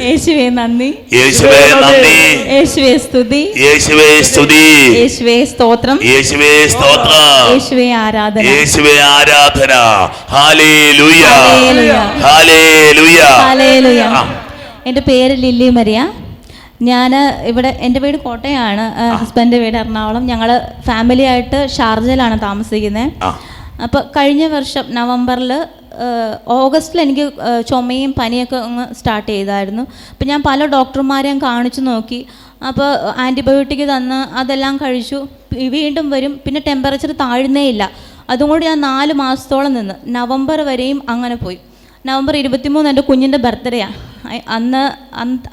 യേശുവേ നന്ദി, യേശുവേ നന്ദി, യേശുവേ സ്തുതി, യേശുവേ സ്തുതി, യേശുവേ സ്തോത്രം, യേശുവേ സ്തോത്രം, യേശുവേ ആരാധന, യേശുവേ ആരാധന. Hallelujah, hallelujah, hallelujah, hallelujah. എൻ്റെ പേര് ലില്ലി മരിയ. ഞാൻ ഇവിടെ, എൻ്റെ വീട് കോട്ടയമാണ്, ഹസ്ബൻഡിൻ്റെ വീട് എറണാകുളം. ഞങ്ങൾ ഫാമിലി ആയിട്ട് ഷാർജയിലാണ് താമസിക്കുന്നത്. അപ്പോൾ കഴിഞ്ഞ വർഷം നവംബറിൽ ഓഗസ്റ്റിൽ എനിക്ക് ചുമയും പനിയൊക്കെ അങ്ങ് സ്റ്റാർട്ട് ചെയ്തായിരുന്നു. അപ്പോൾ ഞാൻ പല ഡോക്ടർമാരെയും കാണിച്ചു നോക്കി. അപ്പോൾ ആൻറ്റിബയോട്ടിക് തന്ന് അതെല്ലാം കഴിച്ചു. വീണ്ടും വരും, പിന്നെ ടെമ്പറേച്ചർ താഴുന്നേ ഇല്ല. അതുകൊണ്ട് ഞാൻ 4 മാസത്തോളം നിന്ന് നവംബർ വരെയും അങ്ങനെ പോയി. നവംബർ 23 എൻ്റെ കുഞ്ഞിൻ്റെ ബർത്ത്ഡേയാണ്.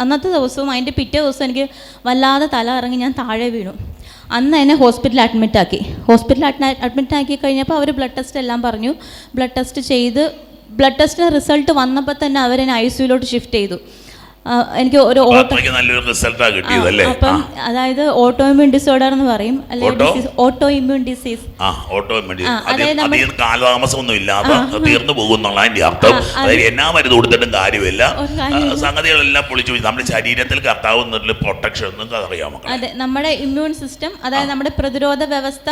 അന്നത്തെ ദിവസവും അതിൻ്റെ പിറ്റേ ദിവസം എനിക്ക് വല്ലാതെ തല ഇറങ്ങി ഞാൻ താഴെ വീണു. അന്ന് എന്നെ ഹോസ്പിറ്റലിൽ അഡ്മിറ്റാക്കി കഴിഞ്ഞപ്പോൾ അവർ ബ്ലഡ് ടെസ്റ്റ് എല്ലാം പറഞ്ഞു. ബ്ലഡ് ടെസ്റ്റ് ചെയ്ത് ബ്ലഡ് ടെസ്റ്റിൻ്റെ റിസൾട്ട് വന്നപ്പോൾ തന്നെ അവരെന്നെ ICUലോട്ട് ഷിഫ്റ്റ് ചെയ്തു. എനിക്ക് ഒരു അപ്പം അതായത് ഓട്ടോ ഇമ്മ്യൂൺ ഡിസോർഡർ എന്ന് പറയും, അല്ലെങ്കിൽ ഓട്ടോ ഇമ്മ്യൂൺ ഡിസീസ്. അതായത് കാലതാമസമൊന്നും ഇല്ലാതെ തീർന്നു പോകുന്നുള്ള അർത്ഥം. അതായത് എന്നാ മരുന്ന് കൊടുത്തിട്ടും കാര്യമില്ല, സംഗതികളെല്ലാം പൊളിച്ചു. നമ്മുടെ ശരീരത്തിൽ കർത്താവ് പ്രൊട്ടക്ഷൻ അറിയാമോ? അതെ, നമ്മുടെ ഇമ്മ്യൂൺ സിസ്റ്റം, അതായത് നമ്മുടെ പ്രതിരോധ വ്യവസ്ഥ,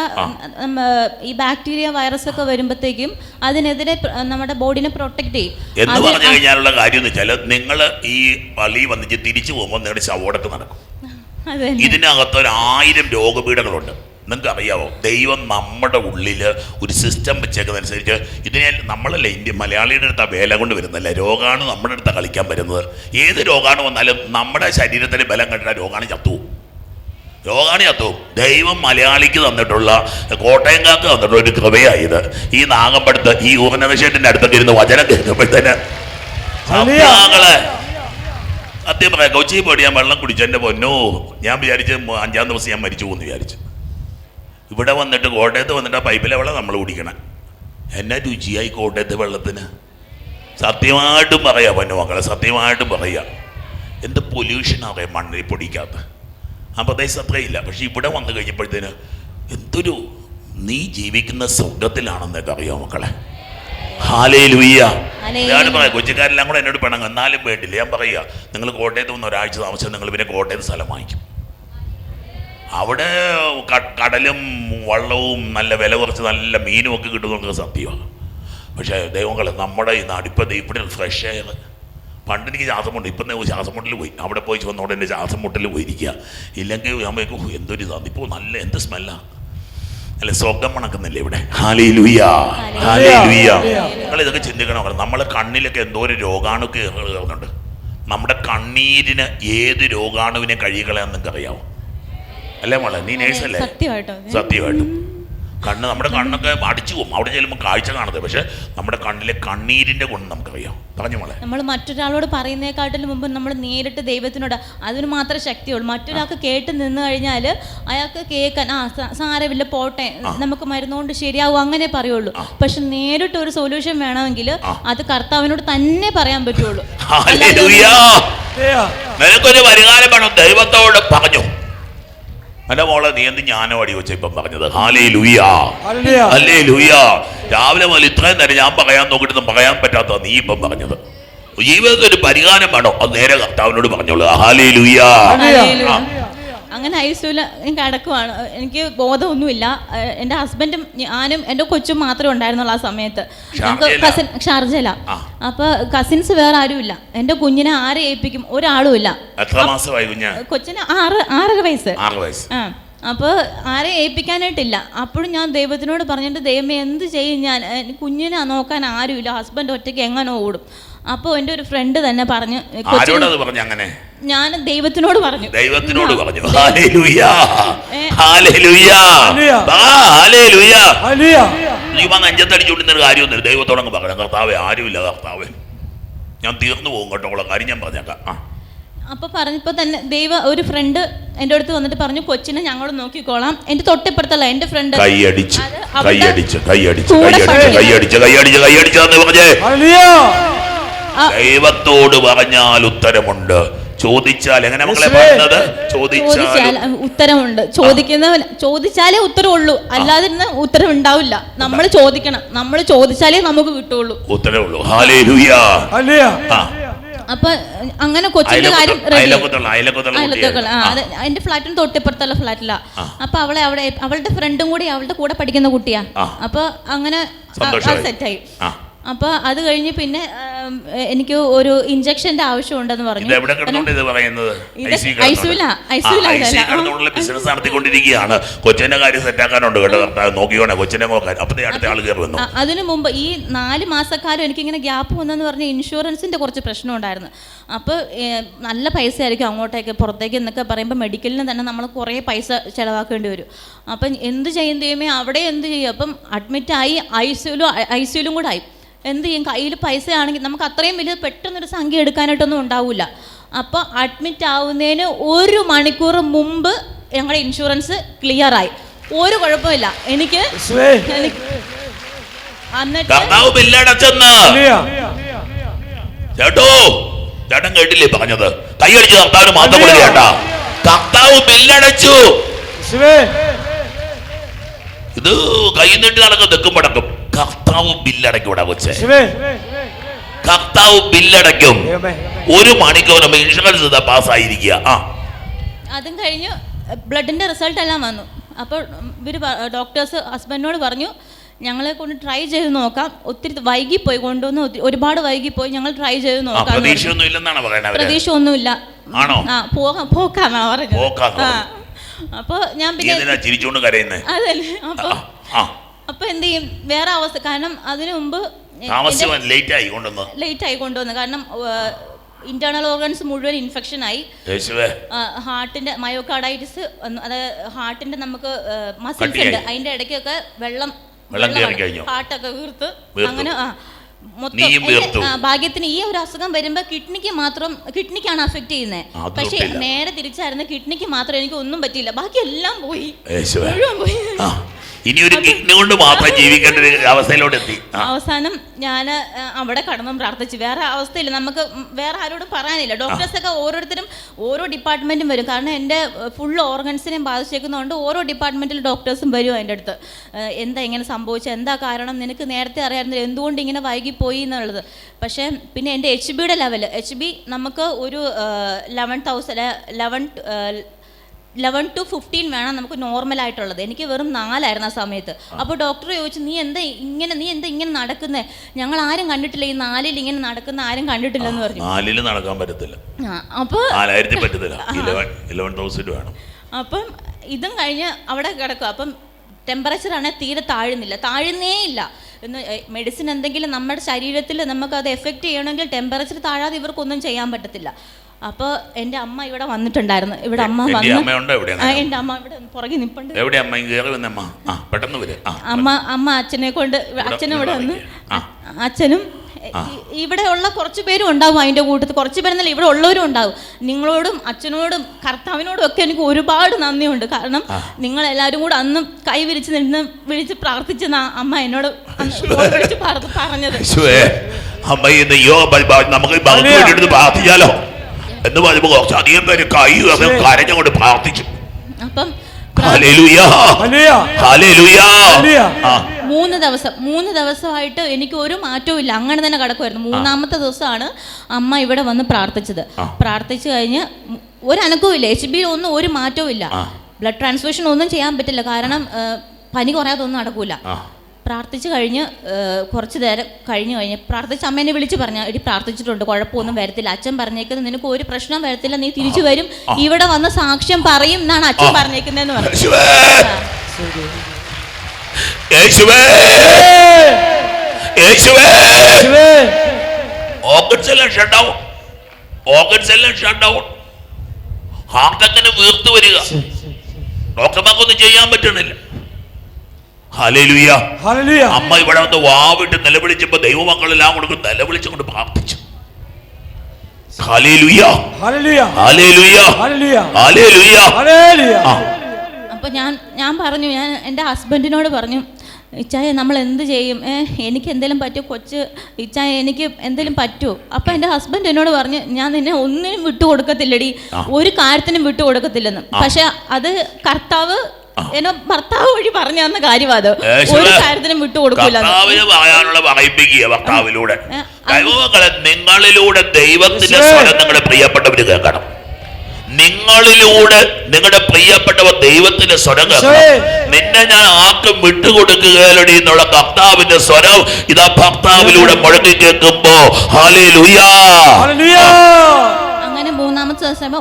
ഈ ബാക്ടീരിയ വൈറസ് ഒക്കെ വരുമ്പോഴത്തേക്കും അതിനെതിരെ നമ്മുടെ ബോഡിനെ പ്രൊട്ടക്ട് ചെയ്യും എന്ന് പറഞ്ഞു കഴിഞ്ഞാലുള്ള കാര്യം എന്ന് വെച്ചാൽ, നിങ്ങൾ ഈ പള്ളി വന്നിട്ട് തിരിച്ചു പോകുമ്പോൾ നിങ്ങളുടെ ശവോടൊക്കെ നടക്കും. ഇതിനകത്ത് 1000 രോഗപീഠകളുണ്ട്. നിങ്ങൾക്ക് അറിയാവോ? ദൈവം നമ്മുടെ ഉള്ളിൽ ഒരു സിസ്റ്റം വെച്ചേക്കുന്നതനുസരിച്ച് ഇതിനെ നമ്മളല്ലേ മലയാളിയുടെ അടുത്ത് വേല കൊണ്ട് വരുന്നല്ലേ, രോഗാണു നമ്മുടെ അടുത്ത് കളിക്കാൻ വരുന്നത്. ഏത് രോഗാണു വന്നാലും നമ്മുടെ ശരീരത്തിന് ബലം കണ്ടിട്ട് രോഗാണു ചത്തുവും. ദൈവം മലയാളിക്ക് തന്നിട്ടുള്ള, കോട്ടയംകാർക്ക് തന്നിട്ടുള്ള ഒരു കൃപയായത്. ഈ നാഗമ്പടത്ത് ഈ ഊർണവിഷയത്തിൻ്റെ അടുത്തൊക്കെ ഇരുന്ന് വചനം കേൾക്കുമ്പോഴത്തേന് സത്യം പറയാം, കൊച്ചി പോയിട്ട് ഞാൻ വെള്ളം കുടിച്ചു. എൻ്റെ പൊന്നോ, ഞാൻ വിചാരിച്ച് 5-ാം ദിവസം ഞാൻ മരിച്ചു പോകുന്നു വിചാരിച്ചു. ഇവിടെ വന്നിട്ട് കോട്ടയത്ത് വന്നിട്ട് ആ പൈപ്പിലെ വെള്ളം നമ്മൾ കുടിക്കണം. എന്നാ രുചിയായി കോട്ടയത്തെ വെള്ളത്തിന്. സത്യമായിട്ടും പറയാം പൊന്നു മക്കളെ, സത്യമായിട്ടും പറയാം. എന്ത് പൊല്യൂഷനാണ് മണ്ണിൽ പൊടിക്കാത്ത. ആ പ്രദേശത്ത് അത്രയില്ല. പക്ഷെ ഇവിടെ വന്നു കഴിഞ്ഞപ്പോഴത്തേന് എന്തൊരു, നീ ജീവിക്കുന്ന സ്വർഗത്തിലാണെന്നൊക്കെ അറിയാം മക്കളെ. ഹല്ലേലൂയ. ഞാൻ പറയാം, കൊച്ചിക്കാരെല്ലാം കൂടെ എന്നോട് പെണങ്ങും, എന്നാലും വേണ്ടില്ല. ഞാൻ പറയുക, നിങ്ങൾ കോട്ടയത്ത് വന്ന് ഒരാഴ്ച താമസിച്ചാൽ നിങ്ങൾ പിന്നെ കോട്ടയത്ത് സ്ഥലം വാങ്ങിക്കും. അവിടെ കടലും വള്ളവും നല്ല വില കുറച്ച് നല്ല മീനും ഒക്കെ കിട്ടുന്നതൊക്കെ സത്യമാണ്. പക്ഷേ ദൈവങ്ങളെ, നമ്മുടെ ഈ നാട് ഇപ്പം ഇവിടെ ഫ്രഷ് എയർ. പണ്ട് എനിക്ക് ശ്വാസം മുട്ട്, ഇപ്പം ശ്വാസം മുട്ടിൽ പോയി. അവിടെ പോയി വന്നോടെ എൻ്റെ ശ്വാസം മുട്ടിൽ പോയിരിക്കുക. ഇല്ലെങ്കിൽ അമ്മയ്ക്ക് എന്തൊരു ഇതാണ്. ഇപ്പോൾ നല്ല എന്ത് സ്മെല്ലാണ്, അല്ലെ, സ്വർഗം മണക്കുന്നില്ലേ ഇവിടെ. Hallelujah, hallelujah. നിങ്ങൾ ഇതൊക്കെ ചിന്തിക്കണം. നമ്മളെ കണ്ണിലൊക്കെ എന്തോ ഒരു രോഗാണുക്ക് കയറുന്നുണ്ട്. നമ്മുടെ കണ്ണീരിന് ഏത് രോഗാണുവിനെ കഴിയുകളയാന്ന് നിങ്ങൾക്ക് അറിയാമോ? അല്ലേ മോളെ, നീ നേഴ്സല്ലേ? സത്യമായിട്ടും നമ്മുടെ കണ്ണൊക്കെ അടിച്ചു പോകും അവിടെ ചെല്ലുമ്പോൾ കാഴ്ച കാണുന്നത്. പക്ഷെ നമ്മുടെ കണ്ണിലെ കണ്ണീരിന്റെ ഗുണം നമുക്കറിയാം. പറഞ്ഞു മോളെ, നമ്മൾ മറ്റൊരാളോട് പറയുന്നേക്കാട്ടിലും മുമ്പ് നമ്മൾ നേരിട്ട് ദൈവത്തിനോട്, അതിന് മാത്രമേ ശക്തിയുള്ളൂ. മറ്റൊരാൾക്ക് കേട്ട് നിന്ന് കഴിഞ്ഞാൽ അയാൾക്ക് കേൾക്കാൻ സാരമില്ല, പോട്ടെ, നമുക്ക് മരുന്നുകൊണ്ട് ശരിയാവും, അങ്ങനെ പറയുള്ളൂ. പക്ഷെ നേരിട്ട് ഒരു സൊല്യൂഷൻ വേണമെങ്കിൽ അത് കർത്താവിനോട് തന്നെ പറയാൻ പറ്റുള്ളൂ. നിനക്കൊരു പരിഹാരം വേണം, ദൈവത്തോട് പറഞ്ഞു. എന്റെ മോളെ, നീ എന്ത് ജ്ഞാനം അടി വെച്ച ഇപ്പം പറഞ്ഞത്. Hallelujah, hallelujah. രാവിലെ മുതൽ ഇത്രയും നേരം ഞാൻ പറയാൻ നോക്കിയിട്ട് പറയാൻ പറ്റാത്ത നീ ഇപ്പം പറഞ്ഞത്. ജീവിതത്തിൽ ഒരു പരിഹാരം വേണോ, അത് നേരെ കർത്താവിനോട് പറഞ്ഞോളൂ. ഹല്ലേലൂയ. അങ്ങനെ ICUവിൽ എനിക്ക് അടക്കമാണ്. എനിക്ക് ബോധമൊന്നുമില്ല. എൻ്റെ ഹസ്ബൻഡും ഞാനും എൻ്റെ കൊച്ചും മാത്രമേ ഉണ്ടായിരുന്നുള്ളൂ ആ സമയത്ത്. ഞങ്ങൾക്ക് ഷാർജയില. അപ്പോൾ കസിൻസ് വേറെ ആരുമില്ല. എൻ്റെ കുഞ്ഞിനെ ആരെ ഏൽപ്പിക്കും? ഒരാളും ഇല്ല. കൊച്ചിന് 6 വയസ്സ്. അപ്പോൾ ആരെ ഏൽപ്പിക്കാനായിട്ടില്ല. അപ്പോഴും ഞാൻ ദൈവത്തിനോട് പറഞ്ഞിട്ട്, ദൈവമേ എന്ത് ചെയ്യും ഞാൻ, കുഞ്ഞിനെ നോക്കാൻ ആരുമില്ല, ഹസ്ബൻഡ് ഒറ്റയ്ക്ക് എങ്ങനെ ഓടും. അപ്പോൾ എൻ്റെ ഒരു ഫ്രണ്ട് തന്നെ പറഞ്ഞു, ഞാൻ ദൈവത്തിനോട് പറഞ്ഞു. Hallelujah, hallelujah, hallelujah. നീ നെഞ്ചത്തടിച്ചുകൊണ്ടിരുന്നൊരു കാര്യമൊന്നുമില്ല. ദൈവത്തോടങ്ങ് പറയാം, കർത്താവേ ആരുമില്ല, കർത്താവേ ഞാൻ തീർന്നു പോകും കേട്ടോ, ഉള്ള കാര്യം ഞാൻ പറഞ്ഞേക്കാം. അപ്പോൾ പറഞ്ഞപ്പോൾ തന്നെ ഒരു ഫ്രണ്ട് എൻ്റെ അടുത്ത് വന്നിട്ട് പറഞ്ഞു, കൊച്ചിനെ ഞങ്ങൾ നോക്കിക്കോളാം. എൻ്റെ തൊട്ടിപ്പുറത്തല്ല എൻ്റെ ഫ്രണ്ട് ദൈവത്തോട് പറഞ്ഞാൽ ഉത്തരമുണ്ട്, ചോദിച്ചാൽ എങ്ങനെ മക്കളെ പറഞ്ഞത്? ചോദിച്ചാൽ ഉത്തരമുണ്ട്. ചോദിച്ചാലേ ഉത്തരവുള്ളൂ, അല്ലാതെ ഉത്തരം ഉണ്ടാവില്ല. നമ്മൾ ചോദിക്കണം, നമ്മൾ ചോദിച്ചാലേ നമുക്ക് കിട്ടുള്ളൂ, ഉത്തരവുള്ളൂ. ഹല്ലേലൂയ. അപ്പൊ അങ്ങനെ കൊച്ചിന്റെ കാര്യം അയലക്കത്തുള്ള അത് എന്റെ ഫ്ലാറ്റിന് തൊട്ടിപ്പുറത്തുള്ള ഫ്ലാറ്റിലാ. അപ്പൊ അവളുടെ ഫ്രണ്ടും കൂടി അവളുടെ കൂടെ പഠിക്കുന്ന കുട്ടിയാ. അപ്പൊ അങ്ങനെ സെറ്റായി. അപ്പോൾ അത് കഴിഞ്ഞ് പിന്നെ എനിക്ക് ഒരു ഇഞ്ചക്ഷൻ്റെ ആവശ്യമുണ്ടെന്ന് പറഞ്ഞു. ബിസിനസ് നടത്തിക്കൊണ്ടിരിക്കുകയാണ്. കൊച്ചിന്റെ കാര്യം സെറ്റാക്കാനുണ്ട് കേട്ടോ, നോക്കിയോണേ കൊച്ചിനെ നോക്കാൻ. അപ്പഴേ അടുത്ത ആൾ കയറി വന്നു. അതിനു മുമ്പ് ഈ 4 മാസക്കാലം എനിക്കിങ്ങനെ ഗ്യാപ്പ് വന്നെന്ന് പറഞ്ഞ ഇൻഷുറൻസിന്റെ കുറച്ച് പ്രശ്നം ഉണ്ടായിരുന്നു. അപ്പോൾ നല്ല പൈസ ആയിരിക്കും അങ്ങോട്ടേക്ക് പുറത്തേക്ക് എന്നൊക്കെ പറയുമ്പോൾ മെഡിക്കലിന് തന്നെ നമ്മൾ കുറേ പൈസ ചിലവാക്കേണ്ടി വരും. അപ്പം എന്ത് ചെയ്യും ദൈവമേ, അവിടെ എന്ത് ചെയ്യും? അപ്പം അഡ്മിറ്റായി ഐ സിയിലും കൂടെ ആയി. എന്ത് ചെയ്യും? കയ്യിൽ പൈസ ആണെങ്കിൽ നമുക്ക് അത്രയും വലിയ പെട്ടെന്നൊരു സംഖ്യ എടുക്കാനായിട്ടൊന്നും ഉണ്ടാവില്ല. അപ്പോൾ അഡ്മിറ്റ് ആവുന്നതിന് 1 മണിക്കൂർ മുമ്പ് ഞങ്ങളുടെ ഇൻഷുറൻസ് ക്ലിയറായി. ഒരു കുഴപ്പമില്ല എനിക്ക്. ചേട്ടൻ കേട്ടില്ലേ പറഞ്ഞത്? കൈയടിച്ച് കർത്താവിന് മാത്രം കൊടുക്കേണ്ട. കർത്താവ് ബില്ലടച്ചു. ഇത് കൈ നീട്ടി നടക്കും തെക്കും പടക്കും. കർത്താവ് ബില്ലടയ്ക്കും. ഇവിടെ കൊച്ചേ, കർത്താവ് ബില്ലടയ്ക്കും. 1 മണിക്കൂർ ഇൻഷുറൻസ് പാസ്സായിരിക്കുക. അതും കഴിഞ്ഞ് ബ്ലഡിന്റെ റിസൾട്ട് എല്ലാം വന്നു. അപ്പോൾ ഇവര് ഡോക്ടേഴ്സ് ഹസ്ബൻഡിനോട് പറഞ്ഞു, ഞങ്ങളെ കൊണ്ട് ട്രൈ ചെയ്ത് നോക്കാം. ഒത്തിരി വൈകിപ്പോയി, കൊണ്ടുവന്ന് ഒരുപാട് വൈകിപ്പോയി, ഞങ്ങൾ ട്രൈ ചെയ്ത് നോക്കാം. പ്രതീക്ഷ ഒന്നുമില്ല. പോക്കാന്നാ പറഞ്ഞത്. അപ്പൊ ഞാൻ പിന്നെ ചിരിച്ചോണ്ട് കരയുന്നേ. അതല്ലേ. അപ്പൊ എന്ത് ചെയ്യും? വേറെ അവസ്ഥ. കാരണം അതിനു മുമ്പ് ലേറ്റ് ആയി കൊണ്ടുവന്നു. കാരണം ഇന്റേണൽ ഓർഗൻസ് മുഴുവൻ ഇൻഫെക്ഷൻ ആയി. ഹാർട്ടിന്റെ മയോകാർഡൈറ്റിസ്, അതായത് ഹാർട്ടിന്റെ നമുക്ക് മസിൽസ് ഉണ്ട്, അതിന്റെ ഇടയ്ക്കൊക്കെ വെള്ളം ഹാർട്ടൊക്കെ വീർത്ത് അങ്ങനെ മൊത്തം. ഭാഗ്യത്തിന് ഈ ഒരു അസുഖം വരുമ്പോ കിഡ്നിക്കാണ് അഫക്ട് ചെയ്യുന്നത്. പക്ഷെ നേരെ തിരിച്ചായിരുന്നു, കിഡ്നിക്ക് മാത്രം എനിക്ക് ഒന്നും പറ്റിയില്ല, ബാക്കി എല്ലാം പോയി, മുഴുവൻ പോയി. ഇനി ഒരു കിഡ്നി കൊണ്ട് മാത്രം ജീവിക്കേണ്ട ഒരു അവസ്ഥയിലോട്ട് എത്തി. അവസാനം ഞാൻ അവിടെ കടന്നും പ്രാർത്ഥിച്ചു. വേറെ അവസ്ഥയില്ല, നമുക്ക് വേറെ ആരോടും പറയാനില്ല. ഡോക്ടേഴ്സൊക്കെ ഓരോരുത്തരും ഓരോ ഡിപ്പാർട്ട്മെന്റും വരും. കാരണം എൻ്റെ ഫുൾ ഓർഗൻസിനെയും ബാധിച്ചേക്കുന്നതുകൊണ്ട് ഓരോ ഡിപ്പാർട്ട്മെന്റിൽ ഡോക്ടേഴ്സും വരും എൻ്റെ അടുത്ത്. എന്താ ഇങ്ങനെ സംഭവിച്ചത്, എന്താ കാരണം, നിനക്ക് നേരത്തെ അറിയാമായിരുന്നില്ല, എന്തുകൊണ്ട് ഇങ്ങനെ വൈകിപ്പോയി എന്നുള്ളത്. പക്ഷേ പിന്നെ എൻ്റെ HB ലെവല്, HB നമുക്ക് ഒരു 11 to 15 വേണം നമുക്ക് നോർമലായിട്ടുള്ളത്. എനിക്ക് വെറും 4 ആയിരുന്നു ആ സമയത്ത്. അപ്പോൾ ഡോക്ടർ ചോദിച്ചു, നീ എന്താ ഇങ്ങനെ നടക്കുന്നത്? ഞങ്ങൾ ആരും കണ്ടിട്ടില്ല, ഈ 4-ൽ ഇങ്ങനെ നടക്കുന്ന ആരും കണ്ടിട്ടില്ലെന്ന് പറഞ്ഞു. 4-ൽ നടക്കാൻ പറ്റത്തില്ല. അപ്പോൾ 4000 പറ്റത്തില്ല, 11,000 വേണം. അപ്പം ഇതും കഴിഞ്ഞ് അവിടെ കിടക്കും. അപ്പം ടെമ്പറേച്ചർ ആണെങ്കിൽ തീരെ താഴുന്നേ ഇല്ല. മെഡിസിൻ എന്തെങ്കിലും നമ്മുടെ ശരീരത്തിൽ നമുക്കത് എഫക്റ്റ് ചെയ്യണമെങ്കിൽ ടെമ്പറേച്ചർ താഴാതെ ഇവർക്കൊന്നും ചെയ്യാൻ പറ്റത്തില്ല. അപ്പോൾ എൻ്റെ അമ്മ ഇവിടെ വന്നിട്ടുണ്ടായിരുന്നു. ഇവിടെ അമ്മ വന്നു. എൻ്റെ അമ്മ ഇവിടെ പുറകെ നിൽപ്പുണ്ട്. അമ്മ അച്ഛനെ കൊണ്ട്, അച്ഛനും ഇവിടെ വന്നു. അച്ഛനും ഇവിടെ ഉള്ള കുറച്ച് പേരും ഉണ്ടാവും, അതിൻ്റെ കൂട്ടത്തിൽ കുറച്ച് പേരെന്നല്ല, ഇവിടെ ഉള്ളവരും ഉണ്ടാവും. നിങ്ങളോടും അച്ഛനോടും കർത്താവിനോടും ഒക്കെ എനിക്ക് ഒരുപാട് നന്ദിയുണ്ട്. കാരണം നിങ്ങളെല്ലാവരും കൂടെ അന്ന് കൈ വിളിച്ച് പ്രാർത്ഥിച്ചെന്ന അമ്മ എന്നോട് പറഞ്ഞത്. പ്രാർത്ഥിച്ചാലോ എന്ന് പറഞ്ഞപ്പോൾ കുറച്ചധികം പേര് കൈ കരഞ്ഞുകൊണ്ട് പ്രാർത്ഥിച്ചു. അപ്പം 3 ദിവസമായിട്ട് എനിക്ക് ഒരു മാറ്റവും ഇല്ല, അങ്ങനെ തന്നെ കിടക്കുമായിരുന്നു. 3-ാമത്തെ ദിവസമാണ് അമ്മ ഇവിടെ വന്ന് പ്രാർത്ഥിച്ചത്. പ്രാർത്ഥിച്ചു കഴിഞ്ഞ് ഒരു അനക്കവും ഇല്ല, HB ഒന്നും ഒരു മാറ്റവും ഇല്ല. ബ്ലഡ് ട്രാൻസ്ഫ്യൂഷൻ ഒന്നും ചെയ്യാൻ പറ്റില്ല, കാരണം പനി കുറയാതെ ഒന്നും നടക്കൂല. പ്രാർത്ഥിച്ചു കഴിഞ്ഞ് കുറച്ച് നേരം കഴിഞ്ഞ് പ്രാർത്ഥിച്ച് അമ്മേനെ വിളിച്ച് പറഞ്ഞു, എടി പ്രാർത്ഥിച്ചിട്ടുണ്ട്, കുഴപ്പമൊന്നും വരത്തില്ല. അച്ഛൻ പറഞ്ഞേക്കുന്നത് നിനക്ക് ഒരു പ്രശ്നം വരത്തില്ല, നീ തിരിച്ചു വരും, ഇവിടെ വന്ന് സാക്ഷ്യം പറയും എന്നാണ് അച്ഛൻ പറഞ്ഞേക്കുന്നതെന്ന് പറഞ്ഞു. ഹാർട്ടങ്ങനെ വീർത്തു വരിക, ഡോക്ടർമാർക്കൊന്നും ചെയ്യാൻ പറ്റണില്ല. അമ്മ ഇവിടെ വന്ന് വാവിട്ട് നിലവിളിച്ചപ്പോ ദൈവമക്കളെല്ലാം കൊടുത്ത് നിലവിളിച്ചുകൊണ്ട് പ്രാർത്ഥിച്ചു. അപ്പൊ ഞാൻ പറഞ്ഞു, ഞാൻ എൻ്റെ ഹസ്ബൻഡിനോട് പറഞ്ഞു, ഇച്ചായ നമ്മൾ എന്ത് ചെയ്യും, എനിക്ക് എന്തെങ്കിലും പറ്റുമോ, ഇച്ചായ എനിക്ക് എന്തെങ്കിലും പറ്റുമോ? അപ്പം എൻ്റെ ഹസ്ബൻഡ് എന്നോട് പറഞ്ഞു, ഞാൻ നിന്നെ ഒന്നിനും വിട്ടുകൊടുക്കത്തില്ലടി, ഒരു കാര്യത്തിനും വിട്ടുകൊടുക്കത്തില്ലെന്ന്. പക്ഷെ അത് കർത്താവ് എന്നെ ഭർത്താവ് വഴി പറഞ്ഞു തന്ന കാര്യം അത് ഒരു കാര്യത്തിനും വിട്ടുകൊടുക്കില്ല. പറയാനുള്ള ഭർത്താവിലൂടെ നിങ്ങളിലൂടെ ദൈവത്തിന്റെ സ്വരം നിങ്ങളുടെ പ്രിയപ്പെട്ടവര് കേൾക്കണം. നിങ്ങളിലൂടെ നിങ്ങളുടെ പ്രിയപ്പെട്ടവർ ദൈവത്തിന്റെ സ്വരം കേൾക്കണം. നിന്നെ ഞാൻ ആർക്കും വിട്ടുകൊടുക്കുകയല്ലടി എന്നുള്ള കർത്താവിന്റെ സ്വരം ഇതാ ഭർത്താവിലൂടെ മുഴങ്ങി കേൾക്കുമ്പോ ഹല്ലേലൂയ. അങ്ങനെ മൂന്നാമത്തെ ദിവസം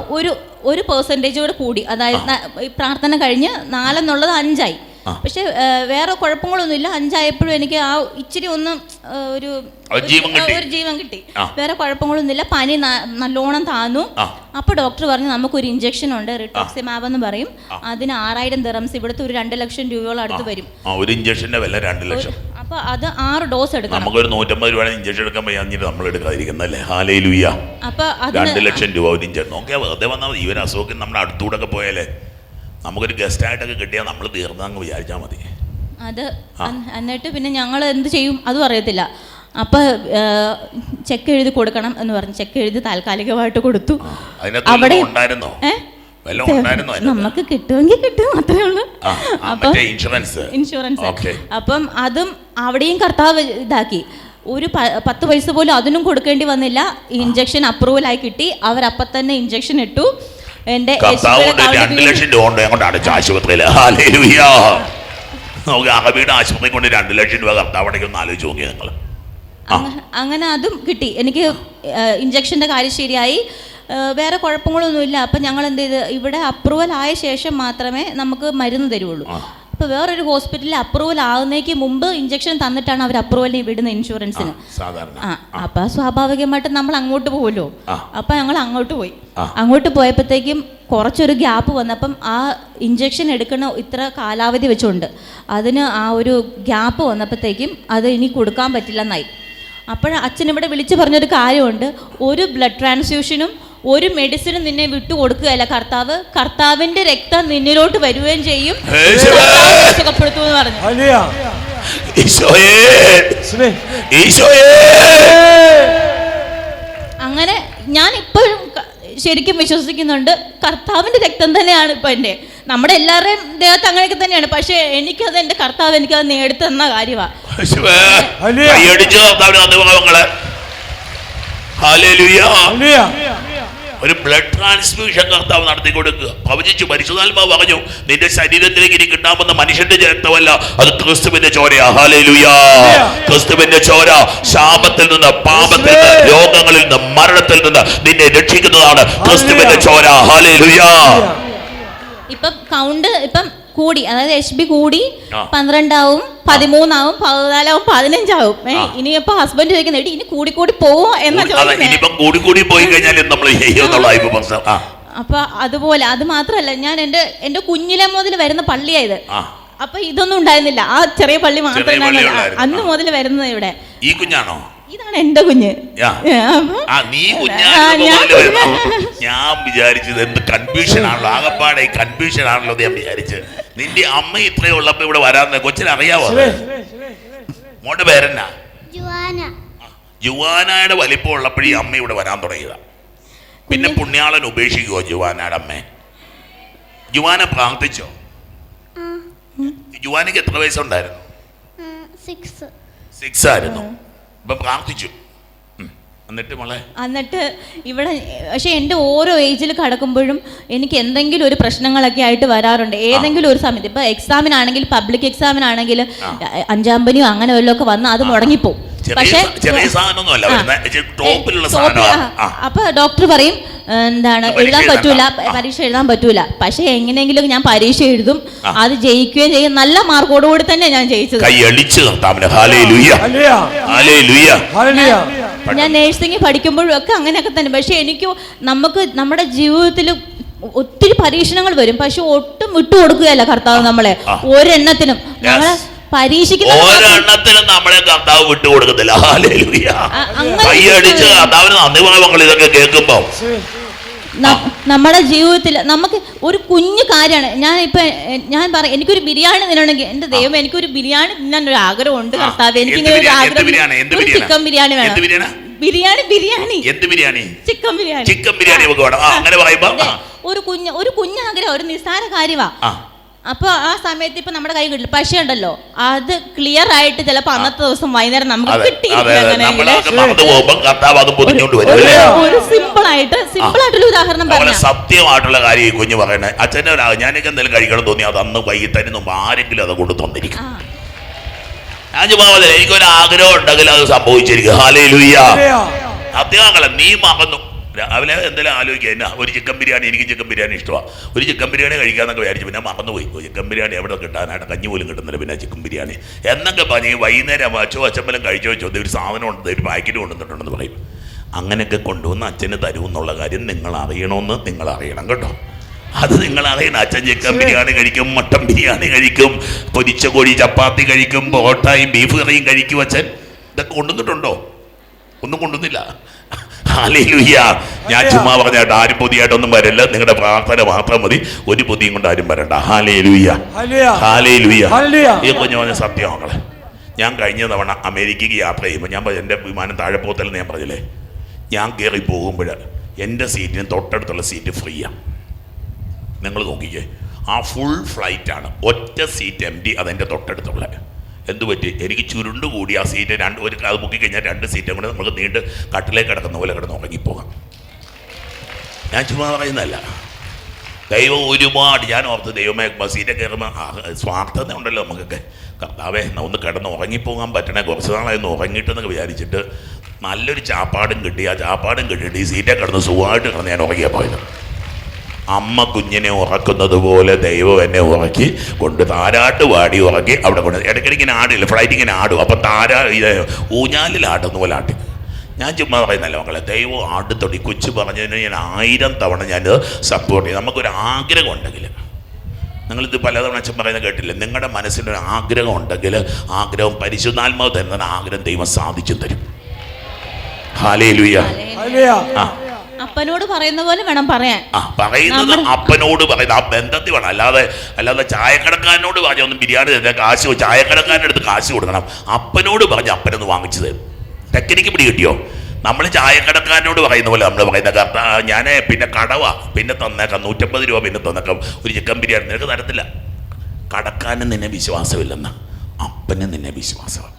ഒരു പെർസെൻറ്റേജ് കൂടെ കൂടി, അതായത് പ്രാർത്ഥന കഴിഞ്ഞ് 4 എന്നുള്ളത് 5 ആയി. പക്ഷെ വേറെ കുഴപ്പങ്ങളൊന്നുമില്ല. 5 ആയപ്പോഴും എനിക്ക് ആ ഇച്ചിരി ഒന്ന് ഒരു ജീവൻ കിട്ടി. വേറെ കുഴപ്പങ്ങളൊന്നുമില്ല. പനി നല്ലോണം താന്നു. അപ്പൊ ഡോക്ടർ പറഞ്ഞു നമുക്കൊരു ഇഞ്ചക്ഷൻ ഉണ്ട്, റിട്ടോക്സിമാബ് എന്ന് പറയും. അതിന് 6000 ദിറംസ്, ഇവിടുത്തെ ഒരു 2 ലക്ഷം രൂപയോളം അടുത്ത് വരും. ഒരു ഇഞ്ചക്ഷന്റെ വില 2 ലക്ഷം. അപ്പൊ അത് 6 ഡോസ് എടുക്കണം. നമുക്കൊരു 150 രൂപ ഇഞ്ചക്ഷൻ എടുക്കാൻ പറ്റിയിട്ട് നമ്മൾ എടുക്കാതിരിക്കുന്നല്ലേ. ഹല്ലേലൂയ. അപ്പൊ 2 ലക്ഷം രൂപ ഒരു ഇഞ്ചക്ഷൻ നോക്കിയാൽ വെറുതെ വന്നാൽ ഈ ഒരു അസുഖത്തിന് നമ്മുടെ അടുത്തൂടെ പോയാലേ നമുക്കൊരു ഗസ്റ്റ് ആയിട്ടൊക്കെ കിട്ടിയാൽ നമ്മൾ തീർന്നങ്ങ് വിചാരിച്ചാൽ മതി. അത് എന്നിട്ട് പിന്നെ ഞങ്ങൾ എന്ത് ചെയ്യും അതും അറിയത്തില്ല. അപ്പം ചെക്ക് എഴുതി കൊടുക്കണം എന്ന് പറഞ്ഞു. ചെക്ക് എഴുതി താൽക്കാലികമായിട്ട് കൊടുത്തു. അവിടെ നമുക്ക് കിട്ടുമെങ്കിൽ കിട്ടും, അത്രേ ഉള്ളൂ. അപ്പം ഇൻഷുറൻസ്. അപ്പം അതും അവിടെയും കർത്താവ് ഇതാക്കി. ഒരു 10 പൈസ പോലും അതിനും കൊടുക്കേണ്ടി വന്നില്ല. ഇഞ്ചക്ഷൻ അപ്രൂവൽ ആയി കിട്ടി. അവരപ്പം തന്നെ ഇഞ്ചക്ഷൻ ഇട്ടു. എന്റെ 2 ലക്ഷം രൂപ കൊണ്ട് അങ്ങോട്ട് അടച്ചു ആശുപത്രിയിൽ. നമുക്ക് അറബിയുടെ ആശുപത്രി കൊണ്ട് 2 ലക്ഷം രൂപ കർത്താവടേക്ക് ഒന്ന് ആലോചിച്ച് നോക്കിയാൽ നിങ്ങൾ. അങ്ങനെ അതും കിട്ടി. എനിക്ക് ഇഞ്ചക്ഷൻ്റെ കാര്യം ശരിയായി, വേറെ കുഴപ്പങ്ങളൊന്നുമില്ല. അപ്പം ഞങ്ങൾ എന്ത് ചെയ്ത്, ഇവിടെ അപ്രൂവൽ ആയ ശേഷം മാത്രമേ നമുക്ക് മരുന്ന് തരുള്ളൂ. അപ്പോൾ വേറൊരു ഹോസ്പിറ്റലിൽ അപ്രൂവൽ ആകുന്നേക്ക് മുമ്പ് ഇഞ്ചക്ഷൻ തന്നിട്ടാണ് അവർ അപ്രൂവലിന് വിടുന്ന ഇൻഷുറൻസിന്. അപ്പം സ്വാഭാവികമായിട്ട് നമ്മൾ അങ്ങോട്ട് പോകുമല്ലോ. അപ്പം ഞങ്ങൾ അങ്ങോട്ട് പോയി. അങ്ങോട്ട് പോയപ്പോഴത്തേക്കും കുറച്ചൊരു ഗ്യാപ്പ് വന്നപ്പം ആ ഇഞ്ചക്ഷൻ എടുക്കുന്ന ഇത്ര കാലാവധി വെച്ചുണ്ട്. അതിന് ആ ഒരു ഗ്യാപ്പ് വന്നപ്പോഴത്തേക്കും അത് ഇനി കൊടുക്കാൻ പറ്റില്ലെന്നായി. അപ്പോൾ അച്ഛൻ ഇവിടെ വിളിച്ച് പറഞ്ഞൊരു കാര്യമുണ്ട്, ഒരു ബ്ലഡ് ട്രാൻസ്ഫ്യൂഷനും ഒരു മെഡിസിനും നിന്നെ വിട്ടുകൊടുക്കുകയല്ല കർത്താവ്. കർത്താവിന്റെ രക്തം നിന്നിലോട്ട് വരികയും ചെയ്യും, സുഖപ്പെടുത്തുമെന്ന് പറഞ്ഞു. അങ്ങനെ ഞാൻ ഇപ്പോഴും ശരിക്കും വിശ്വസിക്കുന്നുണ്ട് കർത്താവിന്റെ രക്തം തന്നെയാണ് ഇപ്പൊ എൻ്റെ. നമ്മുടെ എല്ലാവരുടെയും ദേഹത്ത് അങ്ങനെയൊക്കെ തന്നെയാണ്. പക്ഷെ എനിക്കത് എൻ്റെ കർത്താവ് എനിക്കത് നേടിത്തന്ന കാര്യമാണ്. ഒരു ബ്ലഡ് ട്രാൻസ്ഫ്യൂഷൻ കർത്താവ് നടത്തി കൊടുക്കുക. പ്രവചിച്ചു പരിശുദ്ധാത്മാവ് പറഞ്ഞു, നിന്റെ ശരീരത്തിലേക്ക് ഇനി കിട്ടാമെന്ന മനുഷ്യന്റെ രക്തമല്ല, അത് ക്രിസ്തുവിന്റെ ചോരയാ. ഹല്ലേലൂയ. ക്രിസ്തുവിന്റെ ചോര ശാപത്തിൽ നിന്ന്, പാപത്തിൽ നിന്ന്, രോഗങ്ങളിൽ നിന്ന്, മരണത്തിൽ നിന്ന് നിന്നെ രക്ഷിക്കുന്നതാണ് ക്രിസ്തുവിന്റെ ചോര. ഹല്ലേലൂയ. ഇപ്പം കൗണ്ട് ഇപ്പം കൂടി, അതായത് HB കൂടി 12 ആവും, 13 ആവും, 14 ആവും, 15 ആവും. ഇനിയിപ്പോ ഹസ്ബൻഡ് ചോദിക്കുന്നത് ഇനി കൂടി പോവോ എന്നാ ചോദിക്കുന്നത്. കൂടി പോയി കഴിഞ്ഞാൽ അപ്പൊ അതുപോലെ അത് മാത്രല്ല, ഞാൻ എന്റെ കുഞ്ഞിലെ മുതൽ വരുന്ന പള്ളിയായത്. അപ്പൊ ഇതൊന്നും ഉണ്ടായിരുന്നില്ല, ആ ചെറിയ പള്ളി മാത്രമേ അന്ന് മുതൽ വരുന്നത് ഇവിടെ. ഈ കുഞ്ഞാണോ? ഇതാണ് എന്റെ കുഞ്ഞ്. ഞാൻ വിചാരിച്ചത് എന്ത് കൺഫ്യൂഷൻ ആണല്ലോ, ആകപ്പാടെ കൺഫ്യൂഷൻ ആണല്ലോ ഞാൻ വിചാരിച്ചത്. നിന്റെ അമ്മ ഇത്രയും ഉള്ളപ്പോ ഇവിടെ വരാന്ന് കൊച്ചിനെ അറിയാവോ? മോന്റെ പേരെന്നാ? ജുവാനയുടെ വലിപ്പം ഉള്ളപ്പോഴേ അമ്മ ഇവിടെ വരാൻ തുടങ്ങിയതാ. പിന്നെ പുണ്യാളൻ ഉപേക്ഷിക്കുവോ ജുവാനയുടെ അമ്മേ? ജുവാന പ്രാർത്ഥിച്ചോ? ജുവാനക്ക് എത്ര വയസ്സുണ്ടായിരുന്നു? 6 ആയിരുന്നു. പ്രാർത്ഥിച്ചു. എന്നിട്ട് ഇവിടെ പക്ഷെ എൻ്റെ ഓരോ ഏജിൽ കടക്കുമ്പോഴും എനിക്ക് എന്തെങ്കിലും ഒരു പ്രശ്നങ്ങളൊക്കെ ആയിട്ട് വരാറുണ്ട്. ഏതെങ്കിലും ഒരു സമയത്ത് ഇപ്പൊ എക്സാമിനാണെങ്കിൽ, പബ്ലിക് എക്സാമിനാണെങ്കിൽ 5-ാം പനിയോ അങ്ങനെ വല്ലതൊക്കെ വന്നാൽ അത് മുടങ്ങിപ്പോവും. പക്ഷെ അപ്പൊ ഡോക്ടർ പറയും എന്താണ് എഴുതാൻ പറ്റൂല, പരീക്ഷ എഴുതാൻ പറ്റൂല. പക്ഷെ എങ്ങനെയെങ്കിലും ഞാൻ പരീക്ഷ എഴുതും, അത് ജയിക്കുകയും ചെയ്യും. നല്ല മാർക്കോടുകൂടി തന്നെ ഞാൻ ജയിച്ചത്. ഞാൻ നേഴ്സിംഗ് പഠിക്കുമ്പോഴും ഒക്കെ അങ്ങനെയൊക്കെ തന്നെ. പക്ഷെ എനിക്ക് നമ്മുടെ ജീവിതത്തിൽ ഒത്തിരി പരീക്ഷണങ്ങൾ വരും, പക്ഷെ ഒട്ടും വിട്ടുകൊടുക്കുകയല്ല കർത്താവ് നമ്മളെ ഒരെണ്ണത്തിനും. ഞങ്ങളെ ഒരെണ്ണത്തിനും നമ്മളെ കർത്താവ് വിട്ടുകൊടുക്കത്തില്ല. ഇതൊക്കെ കേൾക്കുമ്പോ നമ്മുടെ ജീവിതത്തിൽ നമുക്ക് ഒരു കുഞ്ഞു കാര്യമാണ്. ഞാൻ പറയാം, എനിക്കൊരു ബിരിയാണി തിന്നണമെങ്കിൽ എൻ്റെ ദൈവം എനിക്കൊരു ബിരിയാണി തിന്നാൻ ഒരു ആഗ്രഹമുണ്ട് കർത്താവ്. എനിക്കിങ്ങനെ ഒരു ആഗ്രഹം, ചിക്കൻ ബിരിയാണി വേണം. ചിക്കൻ ബിരിയാണി ഒരു കുഞ്ഞാഗ്രഹം, ഒരു നിസ്സാര കാര്യമാ. അപ്പൊ ആ സമയത്ത് ഇപ്പൊ നമ്മുടെ കൈ കിട്ടില്ല. പക്ഷേ ഉണ്ടല്ലോ, അത് ക്ലിയർ ആയിട്ട് ചിലപ്പോ അന്നത്തെ ദിവസം വൈകുന്നേരം നമുക്ക് ഒരു സിമ്പിൾ ആയിട്ടുള്ള ഉദാഹരണം പറഞ്ഞു. സത്യമായിട്ടുള്ള കാര്യം കുഞ്ഞു പറയണേ. അച്ഛൻ്റെ ഞാനൊക്കെ എന്തെങ്കിലും കഴിക്കണം തോന്നി അത് അന്ന് വൈകിട്ടതിന് മുമ്പ് ആരെങ്കിലും അത് കൊണ്ട് തന്നിരിക്കും. ഞാൻ ചുമ്മാ എനിക്കൊരു ആഗ്രഹം ഉണ്ടെങ്കിൽ അത് സംഭവിച്ചിരിക്കും. ഹല്ലേലൂയ. സത്യമാകല നീ മറന്നു രാവിലെ എന്തെങ്കിലും ആലോചിക്കുക. എന്നാ ഒരു ചിക്കൻ ബിരിയാണി, എനിക്ക് ചിക്കൻ ബിരിയാണി ഇഷ്ടമാണ്. ഒരു ചിക്കൻ ബിരിയാണി കഴിക്കാമെന്നൊക്കെ വിചാരിച്ചു. പിന്നെ മറന്നുപോയി. ചിക്കൻ ബിരിയാണി എവിടെ കിട്ടാനായിട്ട്, കഞ്ഞി പോലും കിട്ടുന്നില്ല. പിന്നെ ചിക്കൻ ബിരിയാണി എന്നൊക്കെ പറഞ്ഞ് വൈകുന്നേരം അച്ഛമ്പലം കഴിച്ചോ ഒരു സാധനം ഉണ്ട്, ഒരു പാക്കറ്റ് കൊണ്ടുവന്നിട്ടുണ്ടെന്ന് പറയും. അങ്ങനെയൊക്കെ കൊണ്ടുവന്ന് അച്ഛന് തരുമെന്നുള്ള കാര്യം നിങ്ങൾ അറിയണമെന്ന് നിങ്ങൾ അറിയണം കേട്ടോ. അത് നിങ്ങൾ അറിയണം. അച്ഛൻ ചിക്കൻ ബിരിയാണി കഴിക്കും, മട്ടൻ ബിരിയാണി കഴിക്കും, പൊരിച്ച കോഴി ചപ്പാത്തി കഴിക്കും, പൊറോട്ടയും ബീഫ് കറിയും കഴിക്കും. അച്ഛൻ ഇതൊക്കെ കൊണ്ടുവന്നിട്ടുണ്ടോ? ഒന്നും കൊണ്ടുവന്നില്ല. ഹല്ലേലൂയ. ഞാൻ ചുമ്മാ പറഞ്ഞായിട്ട് ആരും പൊതിയായിട്ടൊന്നും വരല്ല. നിങ്ങളുടെ പ്രാർത്ഥന മാത്രം മതി. ഒരു പൊതിയും കൊണ്ട് ആരും വരണ്ട. Hallelujah, hallelujah. ഈ കുഞ്ഞു പറഞ്ഞ സത്യം മക്കളെ. ഞാൻ കഴിഞ്ഞ തവണ അമേരിക്കയ്ക്ക് യാത്ര ചെയ്യുമ്പോൾ ഞാൻ എൻ്റെ വിമാനം താഴെ പോകത്തല്ലെന്ന് ഞാൻ പറഞ്ഞില്ലേ. ഞാൻ കയറി പോകുമ്പോൾ എൻ്റെ സീറ്റിന് തൊട്ടടുത്തുള്ള സീറ്റ് ഫ്രീയാണ്. നിങ്ങൾ നോക്കിക്കേ, ആ ഫുൾ ഫ്ലൈറ്റാണ്. ഒറ്റ സീറ്റ് എംപ്റ്റി, അതെൻ്റെ തൊട്ടടുത്തുള്ള. എന്തു പറ്റി? എനിക്ക് ചുരുണ്ട് കൂടി ആ സീറ്റ് ഒരു അത് മുക്കി കഴിഞ്ഞാൽ 2 സീറ്റും കൂടെ നമുക്ക് നീണ്ട് കട്ടിലേക്ക് കിടക്കുന്ന പോലെ കിടന്ന് ഉറങ്ങിപ്പോകാം. ഞാൻ ചുമ്മാ പറയുന്നതല്ല. ദൈവം ഒരുപാട് ഞാൻ ഓർത്ത് ദൈവമേ സീറ്റ് കയറുമ്പോൾ സ്വാർത്ഥത ഉണ്ടല്ലോ നമുക്കൊക്കെ. കർത്താവേ ഒന്ന് കിടന്ന് ഉറങ്ങിപ്പോകാൻ പറ്റണേ, കുറച്ച് നാളായിരുന്നു ഉറങ്ങിയിട്ടെന്നൊക്കെ വിചാരിച്ചിട്ട് നല്ലൊരു ചാപ്പാടും കിട്ടി. ആ ചാപ്പാടും കിട്ടിയിട്ട് ഈ സീറ്റേ കിടന്ന് സുഖമായിട്ട് കിടന്ന് ഞാൻ ഉറങ്ങിയാൽ പോയത്. അമ്മ കുഞ്ഞിനെ ഉറക്കുന്നത് പോലെ ദൈവം എന്നെ ഉറക്കി കൊണ്ട് താരാട്ട് പാടി ഉറക്കി അവിടെ കൊണ്ട് ഇടയ്ക്കിടയ്ക്ക് ഇങ്ങനെ ആടില്ല, ഫ്ലൈറ്റ് ഇങ്ങനെ ആടും. അപ്പം ഊഞ്ഞാലിൽ ആടുന്ന പോലെ ആട്ടി. ഞാൻ ചുമ്മാ പറയുന്നല്ല മക്കളെ, ദൈവം ആടുത്തൊടി കൊച്ചു പറഞ്ഞതിന് ഞാൻ 1000 തവണ ഞാനത് സപ്പോർട്ട് ചെയ്യും. നമുക്കൊരു ആഗ്രഹം ഉണ്ടെങ്കിൽ, നിങ്ങളിത് പലതവണ അച്ഛൻ പറയുന്നത് കേട്ടില്ലേ, നിങ്ങളുടെ മനസ്സിലൊരു ആഗ്രഹം ഉണ്ടെങ്കിൽ ആഗ്രഹം പരിശുദ്ധാത്മാവ് തരുന്ന ആഗ്രഹം ദൈവം സാധിച്ചു തരും. ഹല്ലേലൂയ. അപ്പനോട് പറയുന്ന പോലെ വേണം പറയാൻ. പറയുന്നത് അപ്പനോട് പറയുന്നത് ആ ബന്ധത്തിൽ വേണം. അല്ലാതെ ചായക്കടക്കാരനോട് പറഞ്ഞ ഒന്നും ബിരിയാണി തന്നെ കാശ്, ചായക്കടക്കാരൻ്റെ അടുത്ത് കാശ് കൊടുക്കണം. അപ്പനോട് പറഞ്ഞ് അപ്പനൊന്ന് വാങ്ങിച്ചു തരും. ടെക്നിക്ക് പിടി കിട്ടിയോ? നമ്മൾ ചായക്കടക്കാരനോട് പറയുന്ന പോലെ നമ്മൾ പറയുന്ന ഞാൻ പിന്നെ കടവാ പിന്നെ തന്നേക്കാം 150 രൂപ പിന്നെ തന്നേക്കാം ഒരു ചിക്കൻ ബിരിയാണി. നിനക്ക് തരത്തില്ല. കടക്കാരന് നിന്നെ വിശ്വാസമില്ലെന്ന്, അപ്പന് നിന്നെ വിശ്വാസമാണ്.